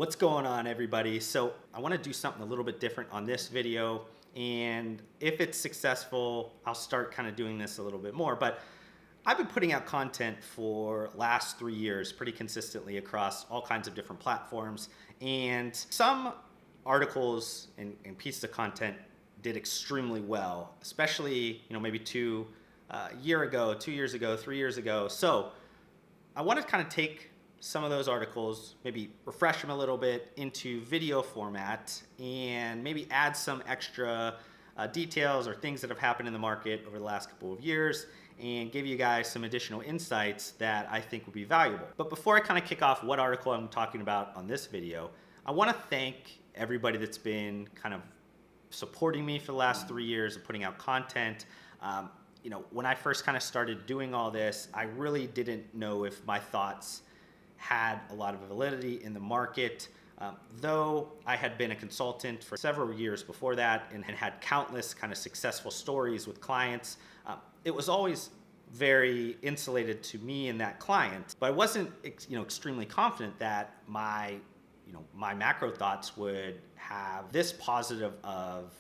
What's going on, everybody? So I want to do something a little bit different on this video, and if it's successful, I'll start kind of doing this a little bit more. But I've been putting out content for last 3 years pretty consistently across all kinds of different platforms, and some articles and pieces of content did extremely well, especially maybe 2 years ago, 3 years ago. So I want to kind of take some of those articles, maybe refresh them a little bit into video format, and maybe add some extra details or things that have happened in the market over the last couple of years, and give you guys some additional insights that I think would be valuable. But before I kind of kick off what article I'm talking about on this video, I want to thank everybody that's been kind of supporting me for the last 3 years of putting out content. When I first kind of started doing all this, I really didn't know if my thoughts had a lot of validity in the market. Though I had been a consultant for several years before that and had countless kind of successful stories with clients, it was always very insulated to me and that client. But I wasn't extremely confident that my macro thoughts would have this positive of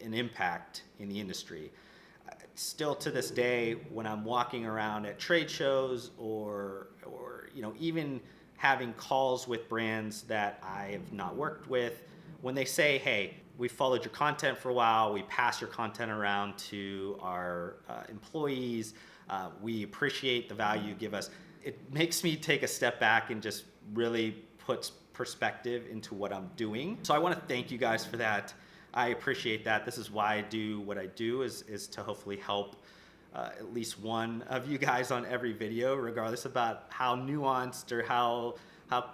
an impact in the industry. Still to this day, when I'm walking around at trade shows or even having calls with brands that I have not worked with, when they say, hey, we followed your content for a while, we pass your content around to our employees, we appreciate the value you give us, it makes me take a step back and just really puts perspective into what I'm doing. So I want to thank you guys for that. I appreciate that. This is why I do what I do, is to hopefully help at least one of you guys on every video, regardless about how nuanced or how kind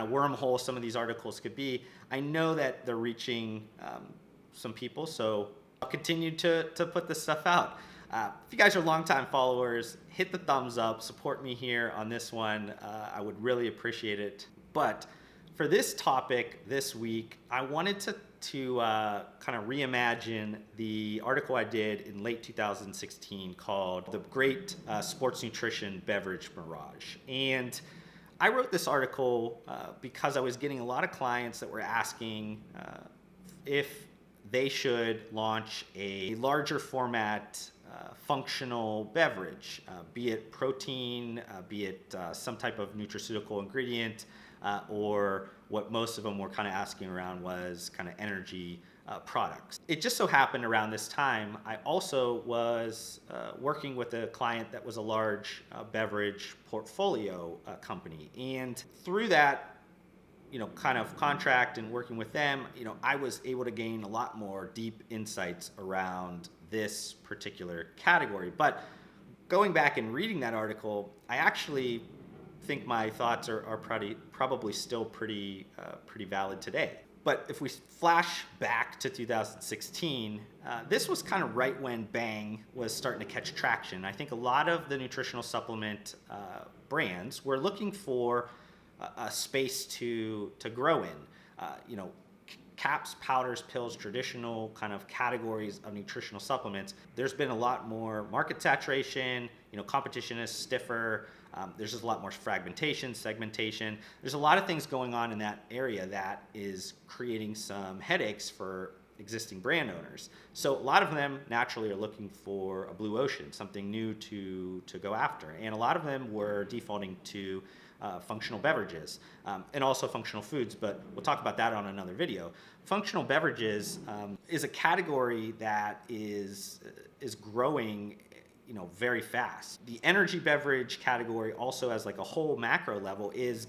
of wormhole some of these articles could be. I know that they're reaching some people, so I'll continue to put this stuff out. If you guys are longtime followers, hit the thumbs up, support me here on this one. I would really appreciate it. But for this topic this week, I wanted to kind of reimagine the article I did in late 2016 called The Great Sports Nutrition Beverage Mirage. And I wrote this article because I was getting a lot of clients that were asking if they should launch a larger format functional beverage, be it protein, be it some type of nutraceutical ingredient, or what most of them were kind of asking around was kind of energy products. It just so happened around this time, I also was working with a client that was a large beverage portfolio company. And through that, kind of contract and working with them, I was able to gain a lot more deep insights around this particular category. But going back and reading that article, I actually think my thoughts are probably still pretty valid today. But if we flash back to 2016, this was kind of right when Bang was starting to catch traction. I think a lot of the nutritional supplement brands were looking for a space to grow in. Caps, powders, pills, traditional kind of categories of nutritional supplements. There's been a lot more market saturation. Competition is stiffer. There's just a lot more fragmentation, segmentation. There's a lot of things going on in that area that is creating some headaches for existing brand owners. So a lot of them naturally are looking for a blue ocean, something new to go after. And a lot of them were defaulting to functional beverages and also functional foods, but we'll talk about that on another video. Functional beverages is a category that is growing very fast. The energy beverage category also, as like a whole macro level, is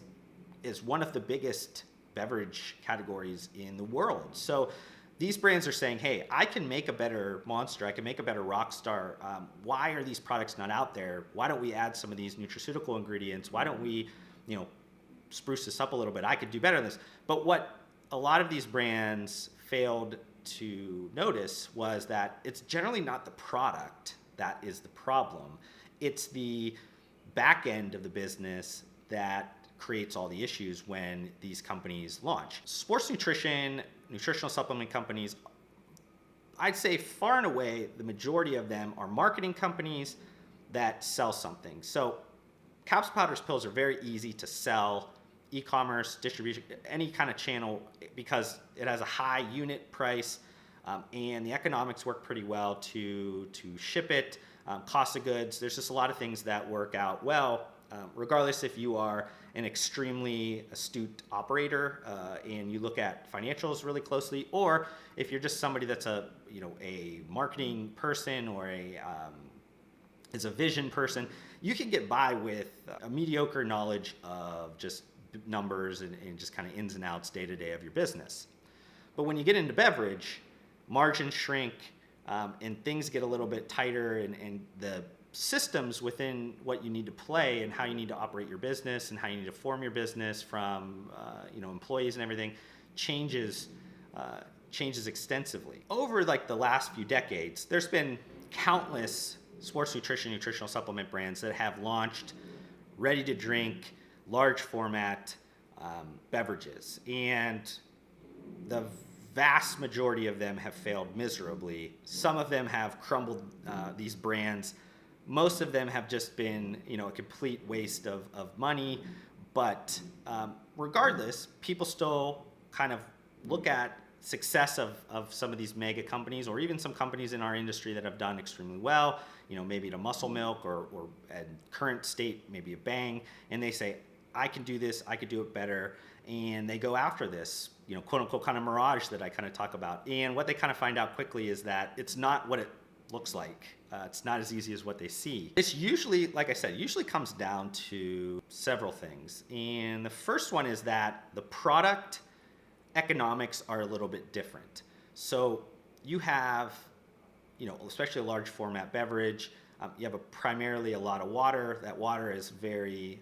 one of the biggest beverage categories in the world. So these brands are saying, hey, I can make a better Monster, I can make a better Rockstar. Why are these products not out there? Why don't we add some of these nutraceutical ingredients? Why don't we spruce this up a little bit? I could do better than this. But what a lot of these brands failed to notice was that it's generally not the product that is the problem. It's the back end of the business that creates all the issues when these companies launch. Sports nutrition, nutritional supplement companies, I'd say far and away, the majority of them are marketing companies that sell something. So caps, powders, pills are very easy to sell e-commerce, distribution, any kind of channel, because it has a high unit price, and the economics work pretty well to ship it, cost of goods. There's just a lot of things that work out well, regardless if you are an extremely astute operator and you look at financials really closely, or if you're just somebody that's a marketing person or is a vision person. You can get by with a mediocre knowledge of just numbers and just kind of ins and outs day to day of your business. But when you get into beverage, margins shrink, and things get a little bit tighter, and the systems within what you need to play and how you need to operate your business and how you need to form your business from employees and everything changes extensively. Over like the last few decades, there's been countless sports nutritional supplement brands that have launched ready to drink, large format beverages, and the vast majority of them have failed miserably. Some of them have crumbled these brands. Most of them have just been, a complete waste of money. But regardless, people still kind of look at success of some of these mega companies, or even some companies in our industry that have done extremely well, maybe at a Muscle Milk or at current state, maybe a Bang, and they say, I can do this, I could do it better. And they go after this, quote unquote, kind of mirage that I kind of talk about. And what they kind of find out quickly is that it's not what it looks like. It's not as easy as what they see. It's usually, like I said, comes down to several things. And the first one is that the product economics are a little bit different. So you have, especially a large format beverage, you have primarily a lot of water. That water is very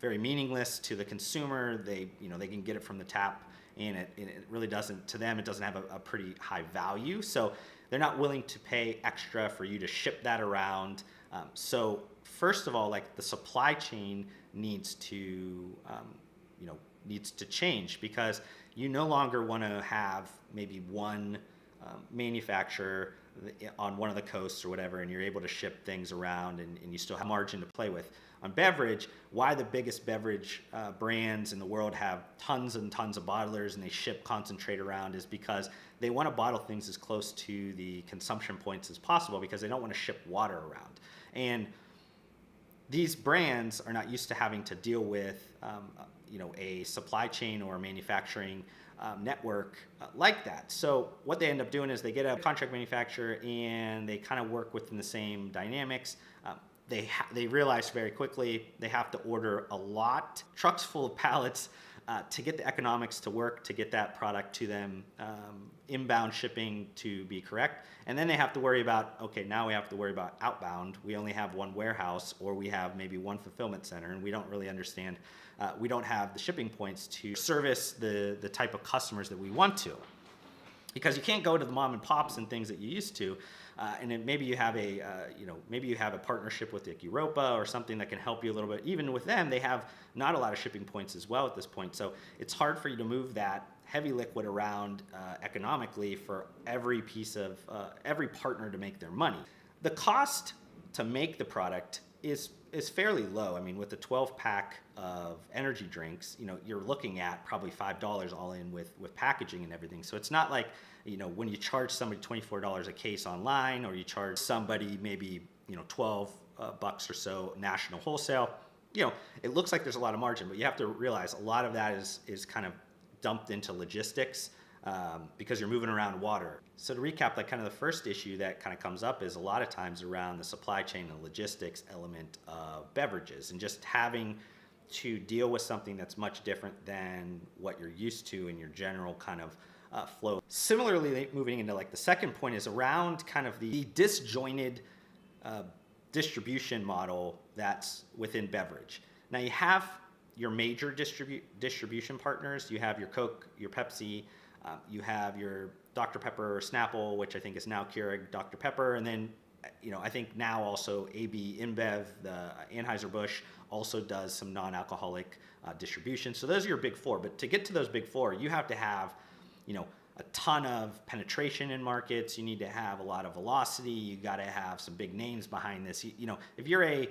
meaningless to the consumer. They can get it from the tap, and it really doesn't, to them, it doesn't have a pretty high value. So they're not willing to pay extra for you to ship that around. So first of all, like the supply chain needs to change, because you no longer want to have maybe one manufacturer on one of the coasts or whatever, and you're able to ship things around, and you still have margin to play with. On beverage, why the biggest beverage brands in the world have tons and tons of bottlers and they ship concentrate around is because they want to bottle things as close to the consumption points as possible, because they don't want to ship water around. And these brands are not used to having to deal with a supply chain or a manufacturing network like that. So what they end up doing is they get a contract manufacturer and they kind of work within the same dynamics. They realize very quickly they have to order a lot, trucks full of pallets, to get the economics to work, to get that product to them, inbound shipping to be correct. And then they have to worry about, now we have to worry about outbound. We only have one warehouse, or we have maybe one fulfillment center, and we don't really understand, we don't have the shipping points to service the type of customers that we want to. Because you can't go to the mom and pops and things that you used to, and then maybe you have a partnership with like Europa or something that can help you a little bit. Even with them, they have not a lot of shipping points as well at this point. So it's hard for you to move that heavy liquid around economically for every piece of every partner to make their money. The cost to make the product is fairly low. I mean, with the 12-pack of energy drinks, you're looking at probably $5 all in with packaging and everything. So it's not like, when you charge somebody $24 a case online, or you charge somebody maybe, 12 bucks or so national wholesale, it looks like there's a lot of margin, but you have to realize a lot of that is kind of dumped into logistics, because you're moving around water. So to recap, like kind of the first issue that kind of comes up is a lot of times around the supply chain and logistics element of beverages, and just having to deal with something that's much different than what you're used to in your general kind of flow. Similarly, moving into like the second point is around kind of the disjointed distribution model that's within beverage. Now you have your major distribution partners. You have your Coke, your Pepsi, you have your Dr. Pepper or Snapple, which I think is now Keurig Dr. Pepper, and then I think now also AB InBev, the Anheuser-Busch, also does some non-alcoholic distribution. So those are your big four. But to get to those big four, you have to have a ton of penetration in markets. You need to have a lot of velocity. You got to have some big names behind this. If you're a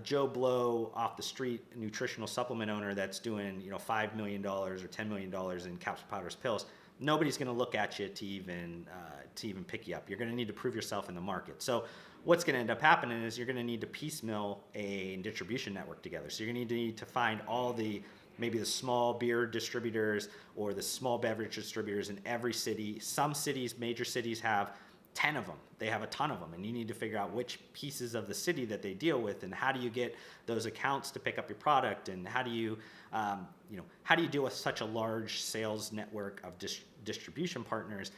Joe Blow off the street nutritional supplement owner that's doing $5 million or $10 million in capsule powders pills, nobody's going to look at you to even pick you up. You're going to need to prove yourself in the market. So what's going to end up happening is you're going to need to piecemeal a distribution network together. So you're going to need to find all maybe the small beer distributors or the small beverage distributors in every city. Some cities, major cities, have 10 of them. They have a ton of them, and you need to figure out which pieces of the city that they deal with, and how do you get those accounts to pick up your product, and how do you deal with such a large sales network of distribution partners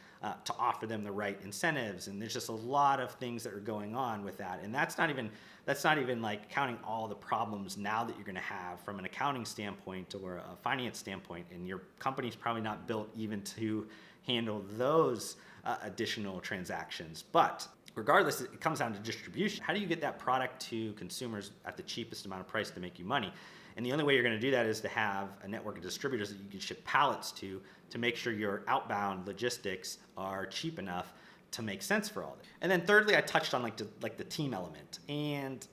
to offer them the right incentives. And there's just a lot of things that are going on with that, and that's not even like counting all the problems now that you're going to have from an accounting standpoint or a finance standpoint, and your company's probably not built even to handle those additional transactions. But regardless, it comes down to distribution. How do you get that product to consumers at the cheapest amount of price to make you money? And the only way you're going to do that is to have a network of distributors that you can ship pallets to make sure your outbound logistics are cheap enough to make sense for all this. And then thirdly, I touched on like the team element. And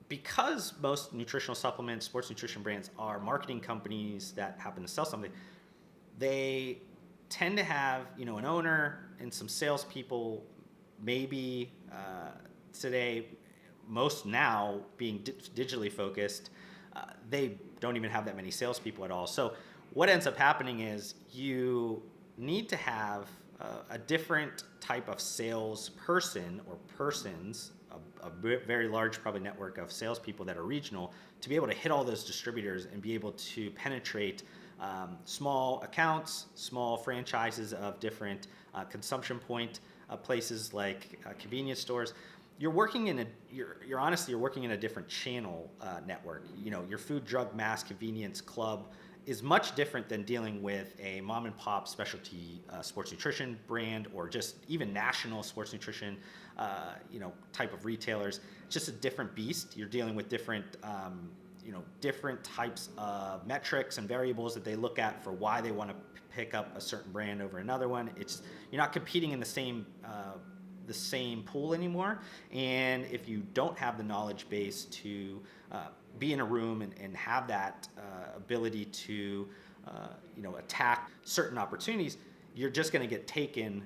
because most nutritional supplements, sports nutrition brands are marketing companies that happen to sell something, they tend to have an owner and some salespeople. Maybe today, most now being digitally focused, they don't even have that many salespeople at all. So what ends up happening is you need to have a different type of salesperson or persons, a very large probably network of salespeople that are regional, to be able to hit all those distributors and be able to penetrate small accounts, small franchises of different consumption point places like convenience stores. You're working in you're working in a different channel network. Your food, drug, mass convenience club is much different than dealing with a mom and pop specialty sports nutrition brand, or just even national sports nutrition type of retailers. It's just a different beast. You're dealing with different different types of metrics and variables that they look at for why they want to pick up a certain brand over another one. You're not competing in the same pool anymore. And if you don't have the knowledge base to be in a room and have that ability to attack certain opportunities, you're just going to get taken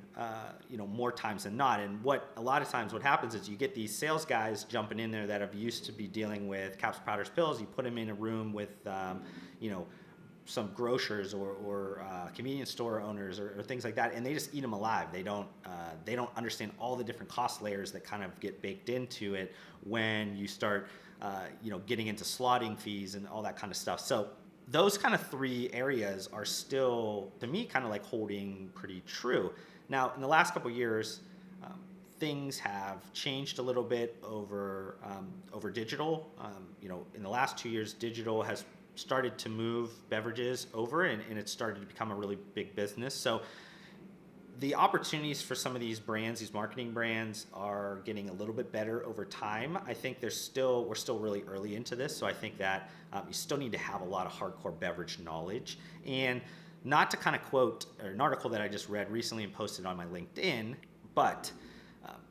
more times than not. And a lot of times what happens is you get these sales guys jumping in there that have used to be dealing with capsule powders pills. You put them in a room with some grocers or convenience store owners or things like that, and they just eat them alive. They don't understand all the different cost layers that kind of get baked into it when you start getting into slotting fees and all that kind of stuff. So those kind of three areas are still, to me, kind of like holding pretty true. Now, in the last couple of years, things have changed a little bit over digital. In the last 2 years, digital has started to move beverages over, and it's started to become a really big business. So the opportunities for some of these brands, these marketing brands, are getting a little bit better over time. I think we're still really early into this, so I think that you still need to have a lot of hardcore beverage knowledge. And not to kind of quote an article that I just read recently and posted on my LinkedIn, but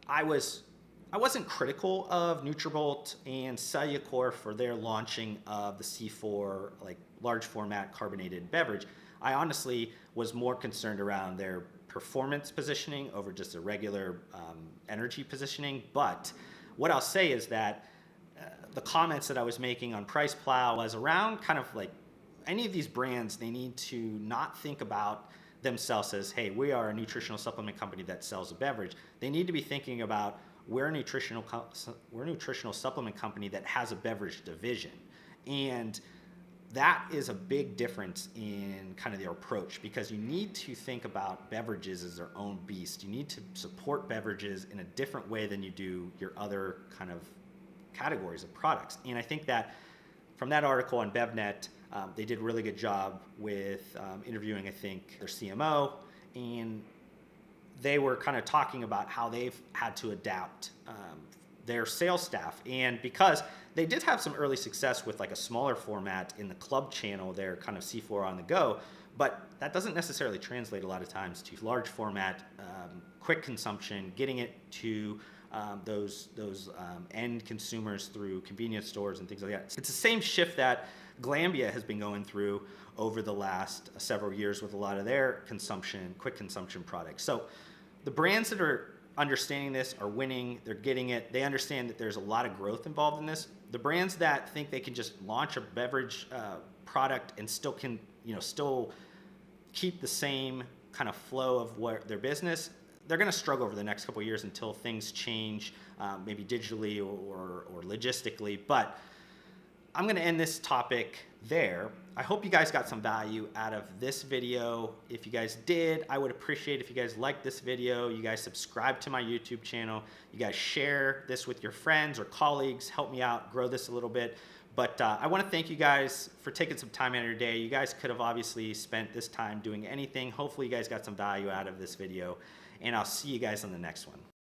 I wasn't critical of Nutrabolt and Cellucor for their launching of the C4 large format carbonated beverage. I honestly was more concerned around their performance positioning over just a regular energy positioning. But what I'll say is that the comments that I was making on Price Plow was around kind of like any of these brands, they need to not think about themselves as, hey, we are a nutritional supplement company that sells a beverage. They need to be thinking about, we're a nutritional supplement company that has a beverage division. And that is a big difference in kind of their approach, because you need to think about beverages as their own beast. You need to support beverages in a different way than you do your other kind of categories of products. And I think that from that article on BevNet, they did a really good job with interviewing, I think, their CMO, and they were kind of talking about how they've had to adapt their sales staff. And because they did have some early success with like a smaller format in the club channel, their kind of C4 on the go, But that doesn't necessarily translate a lot of times to large format, quick consumption, getting it to those end consumers through convenience stores and things like that. It's the same shift that Glanbia has been going through over the last several years with a lot of their consumption, quick consumption products. So the brands that are understanding this are winning, they're getting it, they understand that there's a lot of growth involved in this. The brands that think they can just launch a beverage product and still can, still keep the same kind of flow of what their business, they're going to struggle over the next couple of years until things change, maybe digitally or logistically. But I'm going to end this topic there. I hope you guys got some value out of this video. If you guys did, I would appreciate if you guys liked this video, you guys subscribe to my YouTube channel, you guys share this with your friends or colleagues, help me out, grow this a little bit. But I want to thank you guys for taking some time out of your day. You guys could have obviously spent this time doing anything. Hopefully you guys got some value out of this video, and I'll see you guys on the next one.